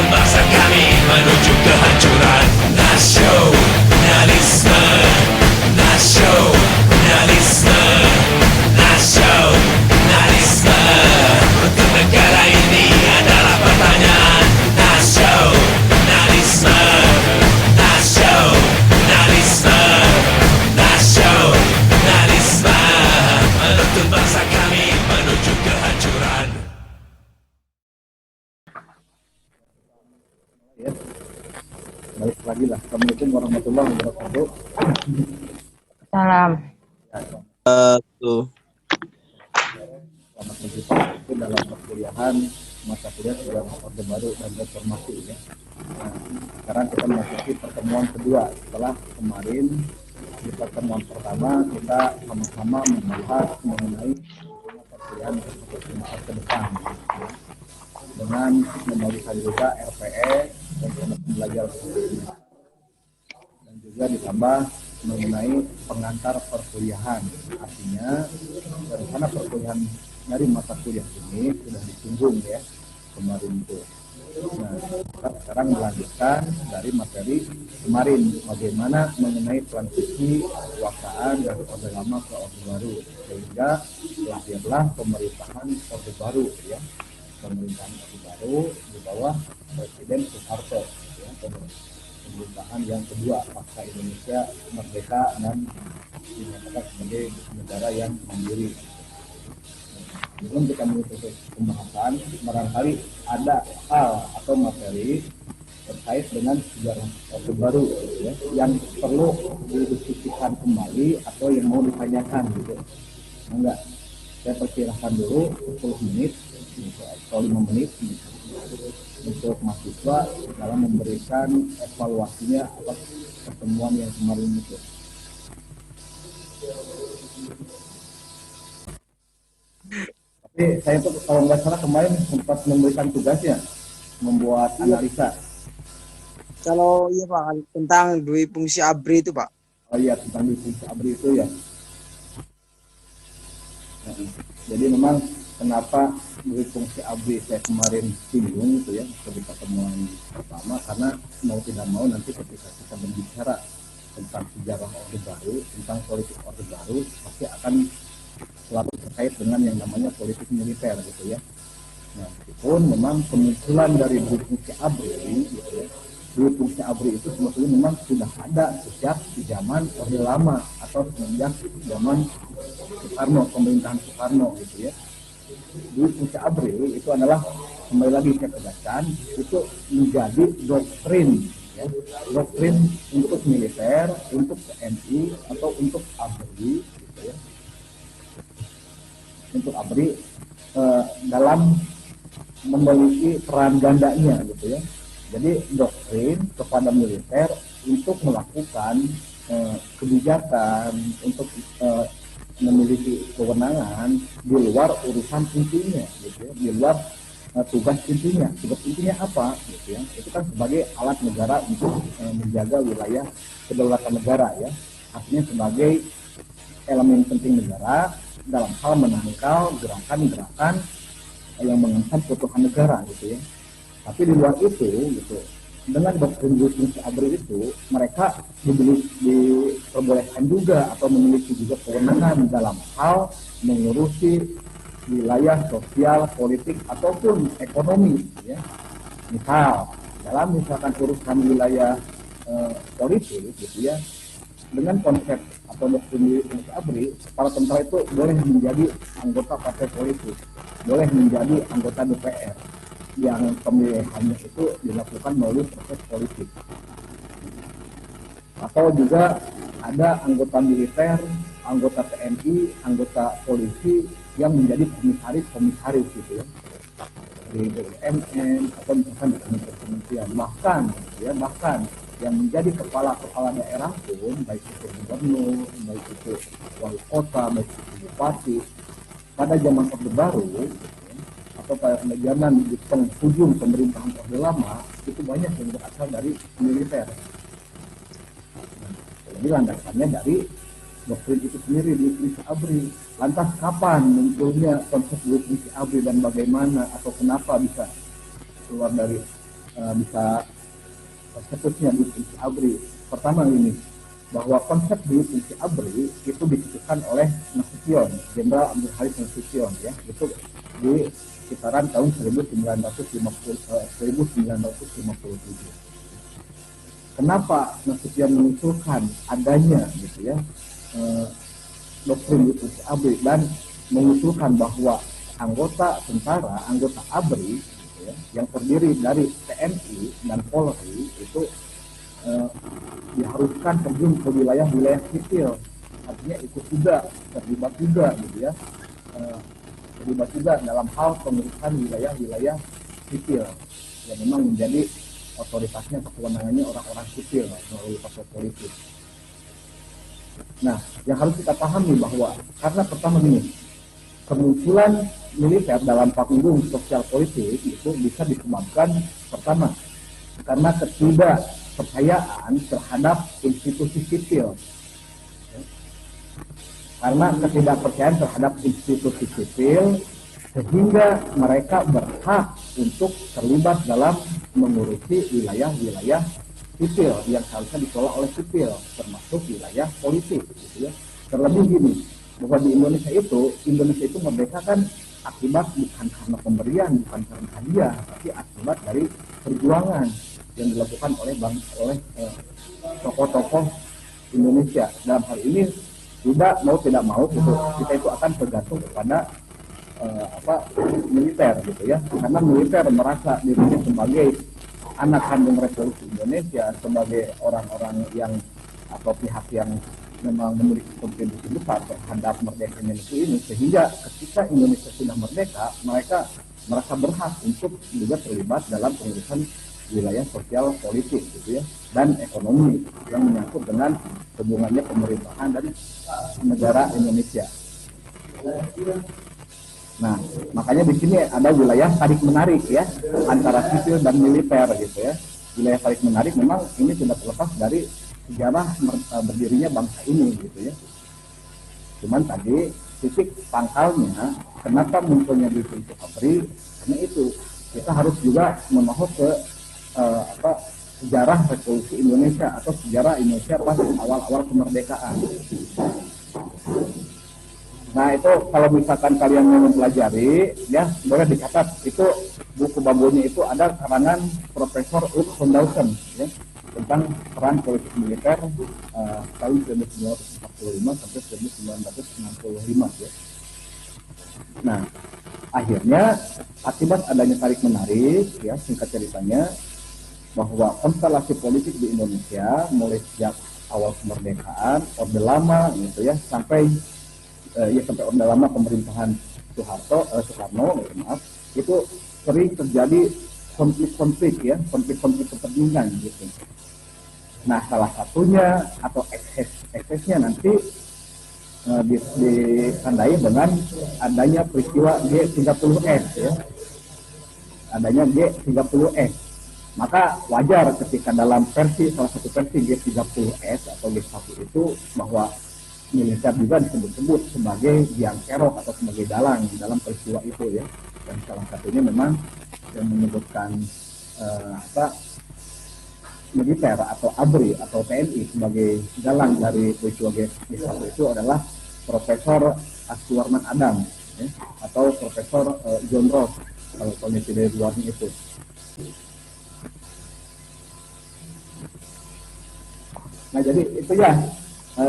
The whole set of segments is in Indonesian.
bangsa kami menuju kehancuran. Nasionalisme, nasionalisme, nasionalisme. Untuk negara ini adalah pertanyaan. Nasionalisme, nasionalisme, nasionalisme. Menuntun bangsa kami menuju kehancuran. Ya, balik lagi lah. Assalamualaikum warahmatullahi wabarakatuh. Salam. Selamat berjumpa itu dalam perkuliahan mata kuliah sejarah Orde Baru dan Reformasi ya. Nah, sekarang kita memasuki pertemuan kedua setelah kemarin di pertemuan pertama kita sama-sama membahas mengenai perkuliahan ke depan ya. Dengan memberikan juga RPE dan belajar sebelumnya. Dan juga ditambah mengenai pengantar perkuliahan. Artinya rencana perkuliahan dari mata kuliah ini sudah disinggung ya kemarin itu. Nah, kita sekarang melanjutkan dari materi kemarin bagaimana mengenai transisi kekuasaan dari Orde Lama ke Orde Baru sehingga lahirlah pemerintahan Orde Baru ya. Pemerintahan Orde Baru di bawah Presiden Soeharto ya, pemerintahan yang kedua pasca Indonesia merdeka dan dinyatakan sebagai negara yang mandiri. Sebelum kita menutup pembahasan, barangkali ada hal atau materi terkait dengan sejarah Orde Baru gitu ya, yang perlu didiskusikan kembali atau yang mau ditanyakan gitu. Enggak, saya perkirakan dulu 10 menit atau 5 menit untuk mahasiswa dalam memberikan evaluasinya atas pertemuan yang kemarin itu. Tapi saya tuh kalau nggak salah kemarin sempat memberikan tugasnya membuat analisa. Kalau iya Pak, tentang dua fungsi ABRI itu Pak. Oh iya, tentang fungsi ABRI itu ya. Nah, jadi memang kenapa dua fungsi ABRI saya kemarin singgung itu ya di pertemuan pertama, karena mau tidak mau nanti ketika kita berbicara tentang sejarah Orde Baru, tentang politik Orde Baru pasti akan selalu terkait dengan yang namanya politik militer gitu ya. Nah, meskipun memang kemunculan dari dua fungsi ABRI gitu ya, dua fungsi ABRI itu sebetulnya memang sudah ada sejak di zaman Orde Lama atau semenjak zaman Soekarno, pemerintahan Soekarno gitu ya. Dua fungsi ABRI itu adalah, kembali lagi saya tegaskan, itu menjadi doktrin ya, doktrin untuk militer, untuk TNI atau untuk ABRI gitu ya. Untuk ABRI dalam memiliki peran gandanya gitu ya. Jadi doktrin kepada militer untuk melakukan kebijakan, untuk memiliki kewenangan di luar urusan intinya gitu ya, di luar tugas intinya. Tugas intinya apa gitu ya? Itu kan sebagai alat negara untuk menjaga wilayah kedaulatan negara ya. Artinya sebagai elemen penting negara dalam hal menangkal gerakan-gerakan yang mengancam keutuhan negara gitu ya. Tapi di luar itu gitu, dengan doktrin fungsi ABRI itu mereka diperbolehkan juga atau memiliki juga kewenangan dalam hal mengurusi wilayah sosial, politik ataupun ekonomi ya. Misal dalam misalkan urusan wilayah politik gitu ya, dengan konsep atau doktrin fungsi ABRI, para tentara itu boleh menjadi anggota partai politik, boleh menjadi anggota DPR yang pemilihannya itu dilakukan melalui proses politik. Atau juga ada anggota militer, anggota TNI, anggota polisi yang menjadi komisaris gitu ya, di BUMN atau misalkan di kementerian, bahkan yang menjadi kepala daerah pun, baik itu gubernur, baik itu wali kota, baik itu bupati, pada zaman Orde Baru atau pada zaman di penghujung pemerintahan Orde Lama itu banyak yang berasal dari militer. Jadi landasannya dari doktrin itu sendiri di fungsi ABRI. Lantas kapan munculnya konsep fungsi ABRI dan bagaimana atau kenapa bisa keluar dari bisa seterusnya di fungsi ABRI. Pertama ini, bahwa konsep di fungsi ABRI itu dicetuskan oleh Nasution, Jenderal Abdul Haris Nasution, ya, itu di sekitaran tahun 1957. Kenapa Nasution mengusulkan adanya gitu ya doktrin di fungsi ABRI dan mengusulkan bahwa anggota tentara, anggota ABRI gitu ya, yang terdiri dari TNI dan Polri itu diharuskan terjun ke wilayah-wilayah sipil, artinya ikut juga, terlibat juga gitu ya, terlibat juga dalam hal pengurusan wilayah-wilayah sipil yang memang menjadi otoritasnya atau kewenangannya orang-orang sipil melalui partai politik. Nah, yang harus kita pahami bahwa karena pertama ini kemunculan militer dalam panggung sosial politik itu bisa disebabkan pertama karena ketidakpercayaan terhadap institusi sipil. Karena ketidakpercayaan terhadap institusi sipil sehingga mereka berhak untuk terlibat dalam mengurusi wilayah-wilayah sipil yang seharusnya dikelola oleh sipil, termasuk wilayah politik, gitu ya. Terlebih gini, bahwa di Indonesia itu merdeka kan akibat bukan karena pemberian, bukan karena hadiah, tapi akibat dari perjuangan yang dilakukan oleh tokoh-tokoh Indonesia. Dalam hal ini tidak mau gitu, kita itu akan tergantung kepada militer gitu ya, karena militer merasa dirinya sebagai anak kandung revolusi Indonesia, sebagai orang-orang yang atau pihak yang memang memiliki kontribusi besar terhadap merdekanya negeri ini, sehingga ketika Indonesia sudah merdeka, mereka merasa berhak untuk juga terlibat dalam pengurusan wilayah sosial politik gitu ya, dan ekonomi yang menyangkut dengan hubungannya pemerintahan dan negara Indonesia. Nah, makanya di sini ada wilayah tarik menarik ya antara sipil dan militer gitu ya. Wilayah tarik menarik memang ini tidak terlepas dari sejarah berdirinya bangsa ini gitu ya. Cuman tadi titik pangkalnya kenapa munculnya di fungsi ABRI, karena itu kita harus juga memahami ke sejarah revolusi Indonesia atau sejarah Indonesia pas awal-awal kemerdekaan. Nah itu kalau misalkan kalian mau mempelajari, ya boleh dicatat, itu buku babunya itu ada karangan Profesor Ulf von Dausen ya, tentang peran politik militer tahun 1945 sampai 1965 ya. Nah akhirnya akibat adanya tarik menarik ya, singkat ceritanya bahwa konstelasi politik di Indonesia mulai sejak awal kemerdekaan, Orde Lama gitu ya, sampai Orde Lama pemerintahan Soekarno, itu sering terjadi konflik-konflik ya, konflik-konflik kepentingan gitu. Nah salah satunya atau eksesnya nanti ditandai dengan adanya peristiwa G30S ya, adanya G30S. Maka wajar ketika dalam salah satu versi G30S atau G1 itu bahwa militer juga disebut-sebut sebagai biang kerok atau sebagai dalang dalam peristiwa itu ya. Dan salah satunya memang yang menyebutkan militer atau ABRI atau TNI sebagai dalang dari peristiwa G1 itu adalah Profesor Aswarman Adam ya, atau Profesor John Ross kalau komisi dari luarnya itu. Nah jadi itu ya,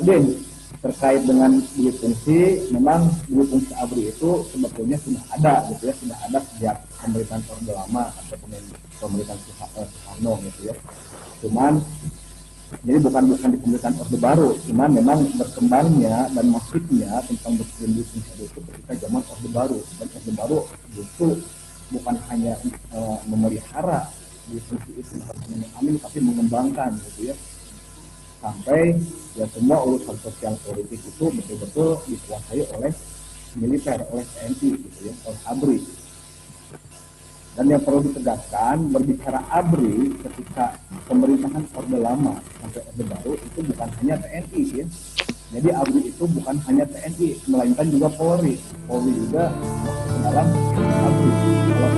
Din, terkait dengan dui fungsi, memang dui fungsi ABRI itu sebetulnya sudah ada gitu ya, sudah ada sejak pemerintahan Orde Lama atau pemerintahan Soekarno gitu ya. Cuman jadi bukan di pemerintahan Orde Baru, cuman memang berkembangnya dan masifnya tentang doktrin dui fungsi ABRI itu ketika zaman Orde Baru. Dan Orde Baru justru bukan hanya memelihara dui fungsi itu, bukan hanya mengambil tapi mengembangkan gitu ya, sampai ya semua urusan sosial politik itu betul-betul dikuasai oleh militer, oleh TNI gitu ya, oleh ABRI. Dan yang perlu ditegaskan, berbicara ABRI ketika pemerintahan Orde Lama sampai Orde Baru itu bukan hanya TNI ya. Jadi ABRI itu bukan hanya TNI, melainkan juga Polri. Polri juga masuk ke dalam ABRI. Kalau